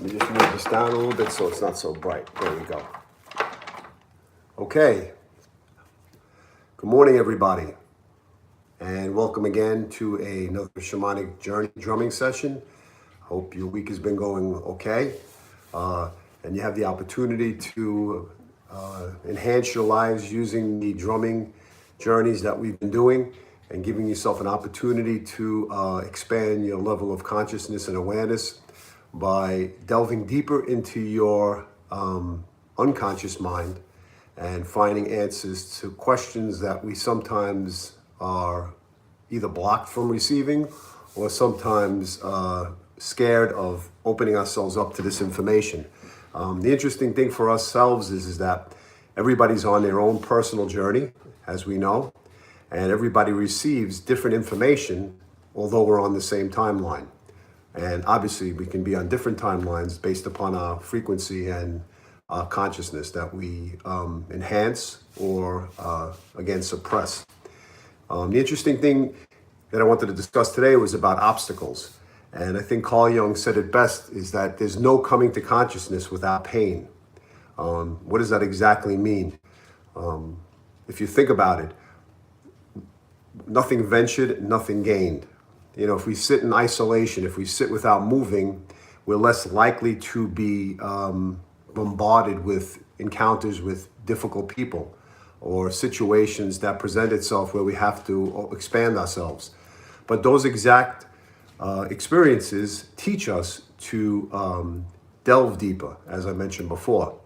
Let me just move this down a little bit so it's not so bright. There we go. Okay. Good morning, everybody. And welcome again to another Shamanic Drumming session. Hope your week has been going okay. And you have the opportunity to enhance your lives using the drumming journeys that we've been doing and giving yourself an opportunity to expand your level of consciousness and awareness by delving deeper into your unconscious mind and finding answers to questions that we sometimes are either blocked from receiving or sometimes scared of opening ourselves up to this information. The interesting thing for ourselves is that everybody's on their own personal journey, as we know, and everybody receives different information, although we're on the same timeline. And obviously we can be on different timelines based upon our frequency and consciousness that we enhance or again suppress. The interesting thing that I wanted to discuss today was about obstacles. And I think Carl Jung said it best, is that there's no coming to consciousness without pain. What does that exactly mean? If you think about it, nothing ventured, nothing gained. You know, if we sit in isolation, if we sit without moving, we're less likely to be bombarded with encounters with difficult people or situations that present itself where we have to expand ourselves. But those exact experiences teach us to delve deeper, as I mentioned before.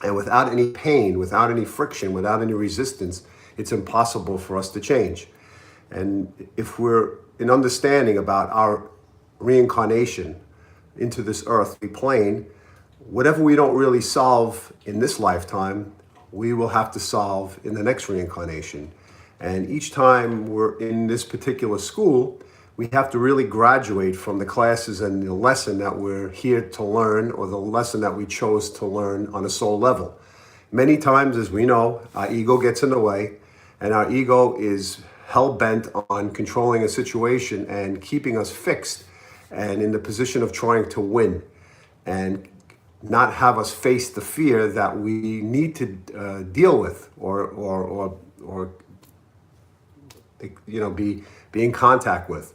And without any pain, without any friction, without any resistance, it's impossible for us to change. And if we're in understanding about our reincarnation into this earthly plane, whatever we don't really solve in this lifetime, we will have to solve in the next reincarnation. And each time we're in this particular school, we have to really graduate from the classes and the lesson that we're here to learn, or the lesson that we chose to learn on a soul level. Many times, as we know, our ego gets in the way, and our ego is hell-bent on controlling a situation and keeping us fixed and in the position of trying to win and not have us face the fear that we need to deal with or be in contact with.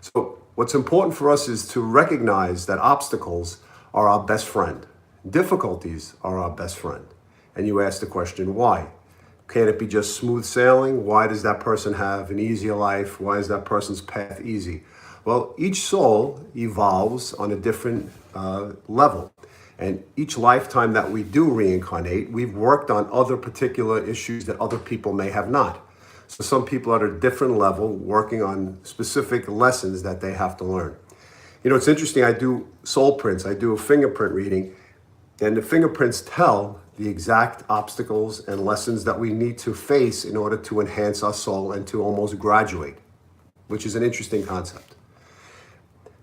So what's important for us is to recognize that obstacles are our best friend. Difficulties are our best friend. And you ask the question, why? Can't it be just smooth sailing? Why does that person have an easier life? Why is that person's path easy? Well, each soul evolves on a different level. And each lifetime that we do reincarnate, we've worked on other particular issues that other people may have not. So some people are at a different level working on specific lessons that they have to learn. You know, it's interesting, I do soul prints, I do a fingerprint reading, and the fingerprints tell the exact obstacles and lessons that we need to face in order to enhance our soul and to almost graduate, which is an interesting concept.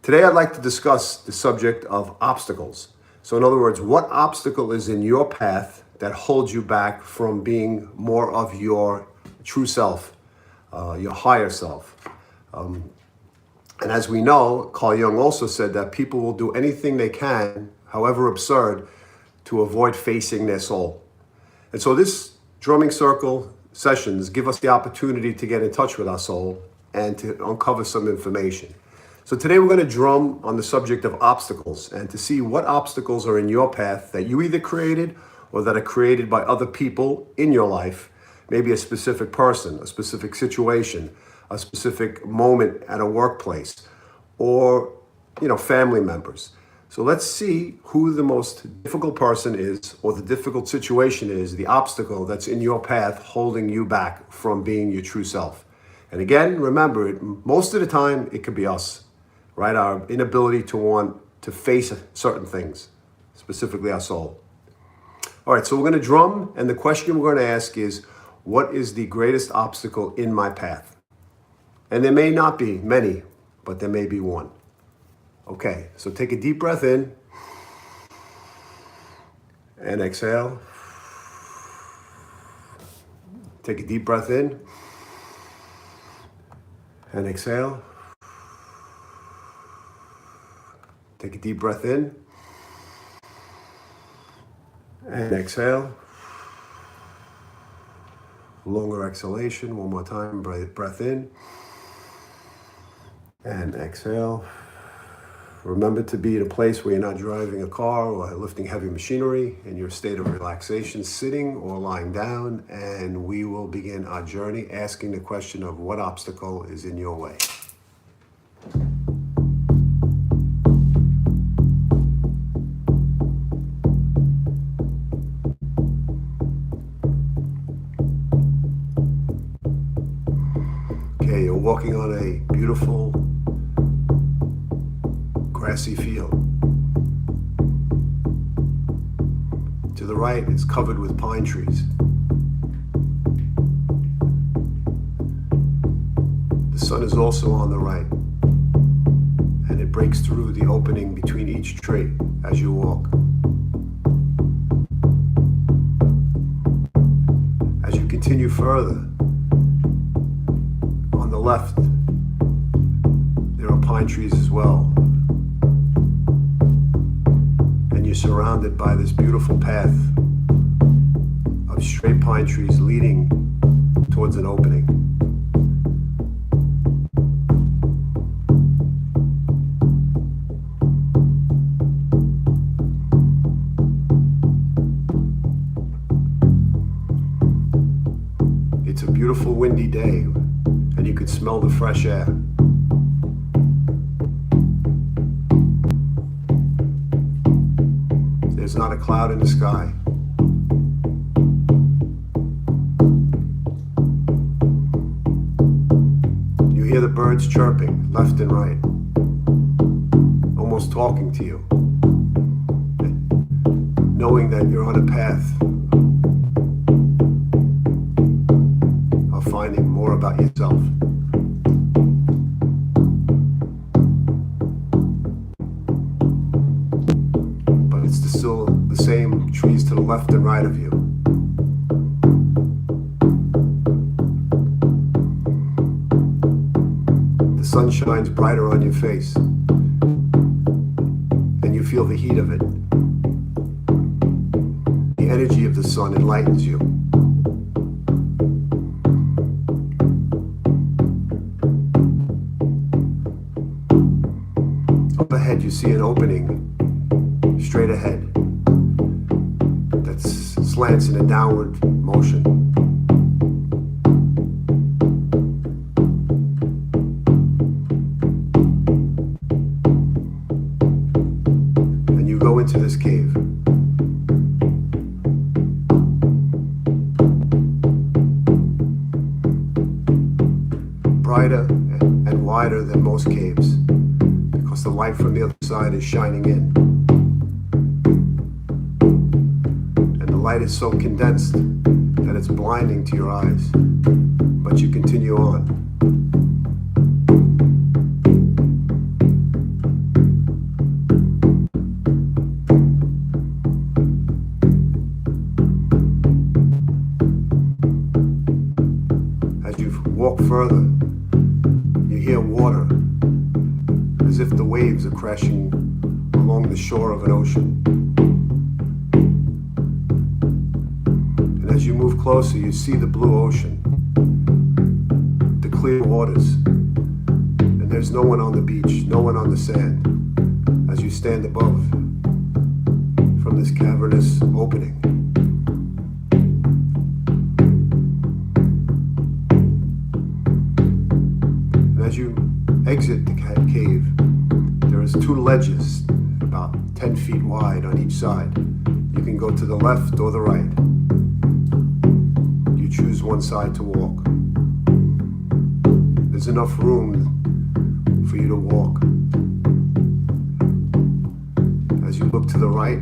Today, I'd like to discuss the subject of obstacles. So in other words, what obstacle is in your path that holds you back from being more of your true self, your higher self? And as we know, Carl Jung also said that people will do anything they can, however absurd, to avoid facing their soul. And so this drumming circle sessions give us the opportunity to get in touch with our soul and to uncover some information. So today we're going to drum on the subject of obstacles and to see what obstacles are in your path that you either created or that are created by other people in your life, maybe a specific person, a specific situation, a specific moment at a workplace, or family members. So let's see who the most difficult person is, or the difficult situation is, the obstacle that's in your path holding you back from being your true self. And again, remember, most of the time, it could be us, right? Our inability to want to face certain things, specifically our soul. All right, so we're going to drum, and the question we're going to ask is, what is the greatest obstacle in my path? And there may not be many, but there may be one. Okay, so take a deep breath in and exhale. Take a deep breath in and exhale. Take a deep breath in And exhale. Longer exhalation. One more time. Breath in. And exhale. Remember to be in a place where you're not driving a car or lifting heavy machinery, in your state of relaxation, sitting or lying down, and we will begin our journey asking the question of what obstacle is in your way. Okay, you're walking on a beautiful grassy field. To the right, it's covered with pine trees. The sun is also on the right, and it breaks through the opening between each tree as you walk. As you continue further, on the left, there are pine trees as well. You're surrounded by this beautiful path of straight pine trees leading towards an opening. It's a beautiful windy day, and you could smell the fresh air. There's not a cloud in the sky. You hear the birds chirping left and right, almost talking to you, knowing that you're on a path of finding more about yourself. Still the same trees to the left and right of you. The sun shines brighter on your face, and you feel the heat of it. The energy of the sun enlightens you. Up ahead, you see an opening straight ahead that slants in a downward motion. And you go into this cave. Brighter and wider than most caves, because the light from the other side is shining in. The light is so condensed that it's blinding to your eyes, but you continue on. As you walk further, you hear water, as if the waves are crashing along the shore of an ocean. As you move closer, you see the blue ocean, the clear waters, and there's no one on the beach, no one on the sand, as you stand above from this cavernous opening. And as you exit the cave, there is two ledges about 10 feet wide on each side. You can go to the left or the right. Choose one side to walk. There's enough room for you to walk. As you look to the right,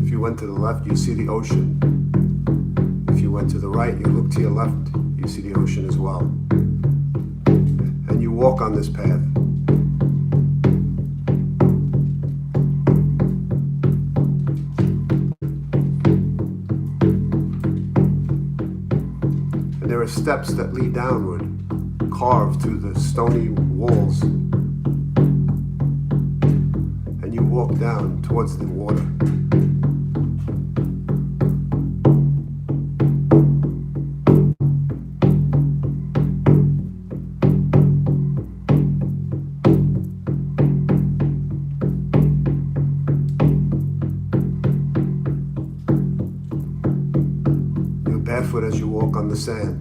if you went to the left, you see the ocean. If you went to the right, you look to your left, you see the ocean as well. And you walk on this path. There are steps that lead downward, carved through the stony walls. And you walk down towards the water. the sand.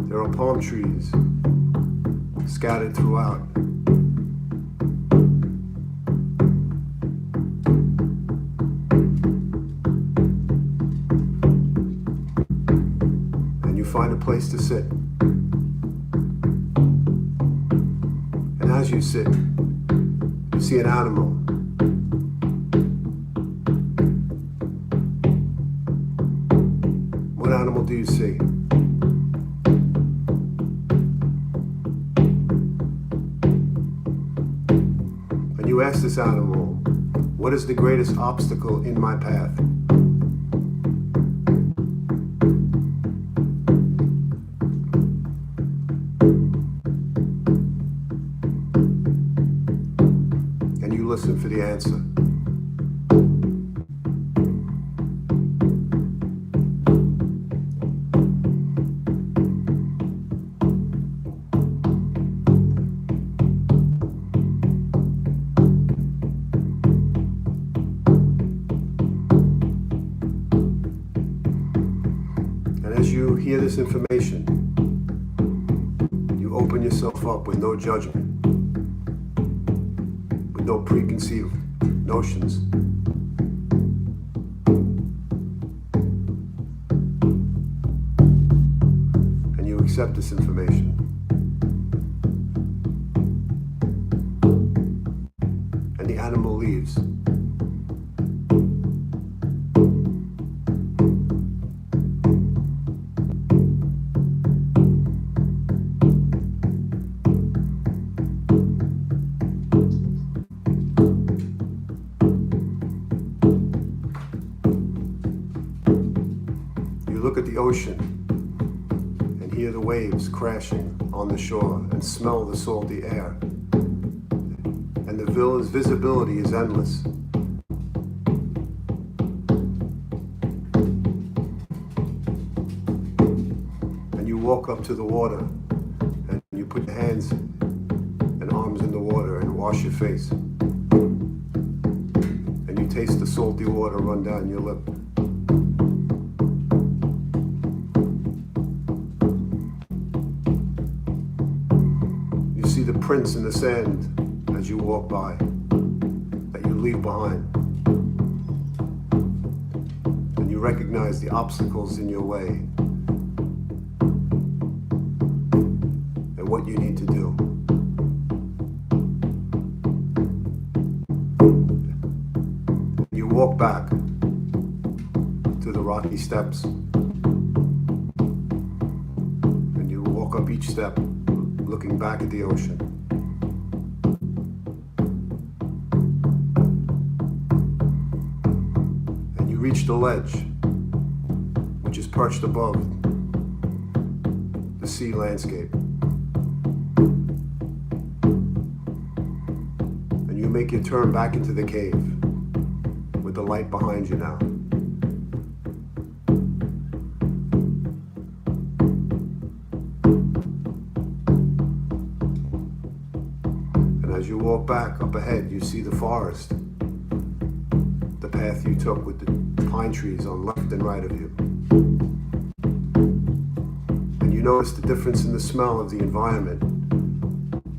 There are palm trees scattered throughout. And you find a place to sit. And as you sit, you see an animal. What animal do you see? And you ask this animal, what is the greatest obstacle in my path? And you listen for the answer. As you hear this information, you open yourself up with no judgment, with no preconceived notions. And you accept this information. And the animal leaves. You look at the ocean and hear the waves crashing on the shore and smell the salty air. And the villain's visibility is endless. And you walk up to the water and you put your hands and arms in the water and wash your face. And you taste the salty water run down your lip. You see the prints in the sand as you walk by, that you leave behind. And you recognize the obstacles in your way and what you need to do. You walk back to the rocky steps, and you walk up each step looking back at the ocean. And you reach the ledge, which is perched above the sea landscape. And you make your turn back into the cave with the light behind you now. As you walk back up ahead, you see the forest, the path you took with the pine trees on left and right of you. And you notice the difference in the smell of the environment.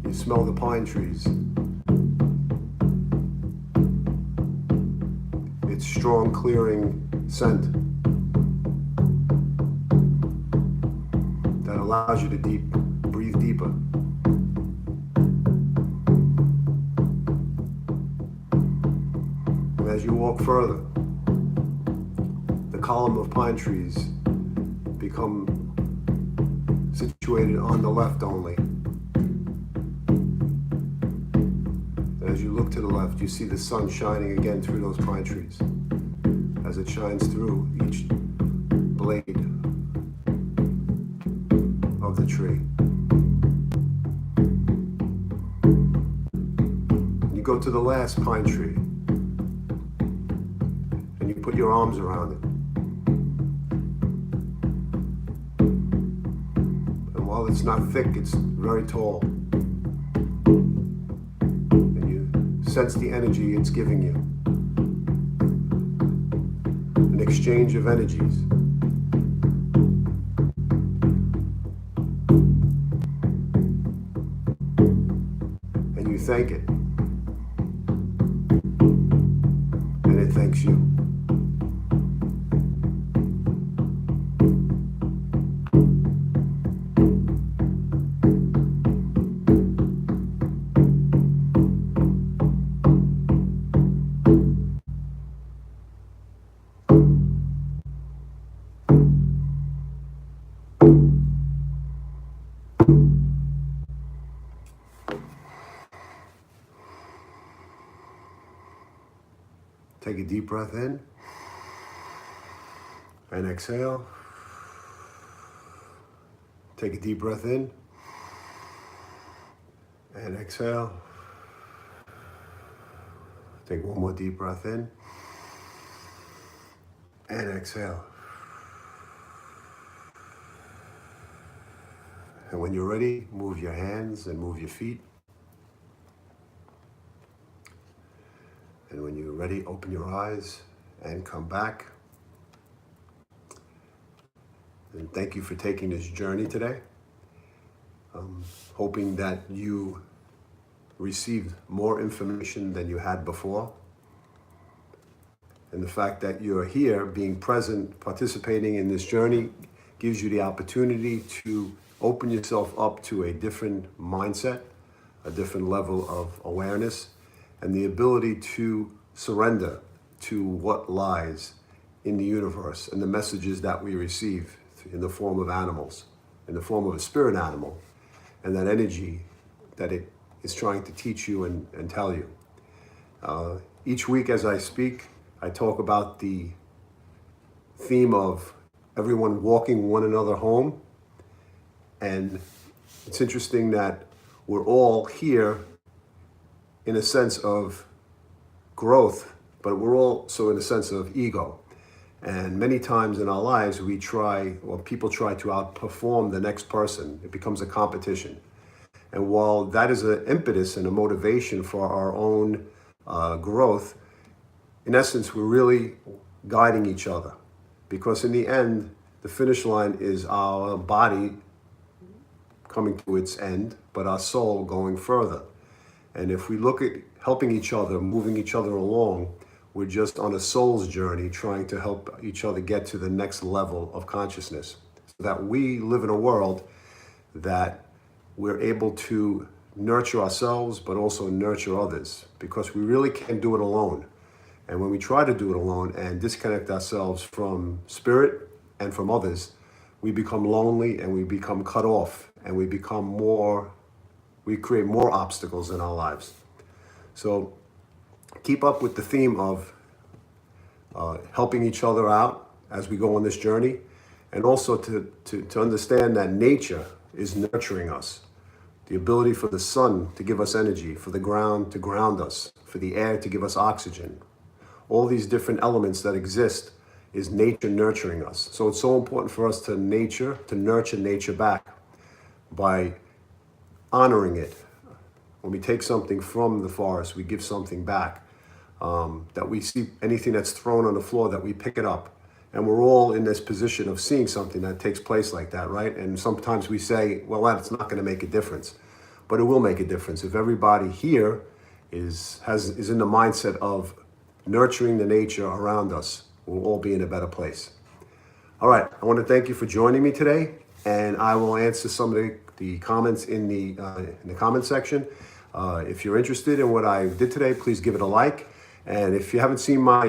You smell the pine trees. Its strong, clearing scent that allows you to breathe deeper. As you walk further, the column of pine trees become situated on the left only. And as you look to the left, you see the sun shining again through those pine trees as it shines through each blade of the tree. You go to the last pine tree. And you put your arms around it. And while it's not thick, it's very tall. sense the energy it's giving you. An exchange of energies. And you thank it. And it thanks you. Take a deep breath in and exhale. Take a deep breath in and exhale. Take one more deep breath in and exhale. And when you're ready, move your hands and move your feet. And when you're ready, open your eyes and come back. And thank you for taking this journey today. Hoping that you received more information than you had before. And the fact that you're here, being present, participating in this journey, gives you the opportunity to open yourself up to a different mindset, a different level of awareness, and the ability to surrender to what lies in the universe and the messages that we receive in the form of animals, in the form of a spirit animal, and that energy that it is trying to teach you and tell you. Each week as I speak, I talk about the theme of everyone walking one another home. And it's interesting that we're all here in a sense of growth, but we're also in a sense of ego. And many times in our lives, people try to outperform the next person. It becomes a competition. And while that is an impetus and a motivation for our own growth, in essence, we're really guiding each other. Because in the end, the finish line is our body coming to its end, but our soul going further. And if we look at helping each other, moving each other along, we're just on a soul's journey trying to help each other get to the next level of consciousness. So that we live in a world that we're able to nurture ourselves, but also nurture others, because we really can't do it alone. And when we try to do it alone and disconnect ourselves from spirit and from others, we become lonely and we become cut off and we create more obstacles in our lives. So keep up with the theme of helping each other out as we go on this journey, and also to understand that nature is nurturing us. The ability for the sun to give us energy, for the ground to ground us, for the air to give us oxygen. All these different elements that exist is nature nurturing us. So it's so important for us to nurture nature back by honoring it. When we take something from the forest, we give something back. That we see anything that's thrown on the floor, that we pick it up. And we're all in this position of seeing something that takes place like that, right? And sometimes we say, well, that's not going to make a difference. But it will make a difference. If everybody here is in the mindset of nurturing the nature around us, we'll all be in a better place. All right, I want to thank you for joining me today, and I will answer some of the comments in the comment section. If you're interested in what I did today, please give it a like. And if you haven't seen my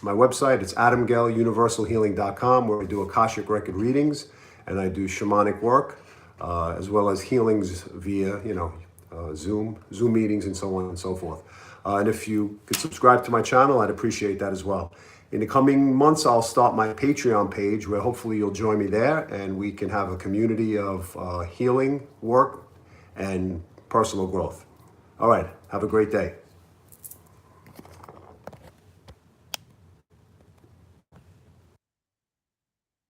website, it's adamgeluniversalhealing.com, where I do Akashic record readings and I do shamanic work, as well as healings via Zoom meetings and so on and so forth. And if you could subscribe to my channel, I'd appreciate that as well. In the coming months, I'll start my Patreon page, where hopefully you'll join me there and we can have a community of healing work and personal growth. All right, have a great day.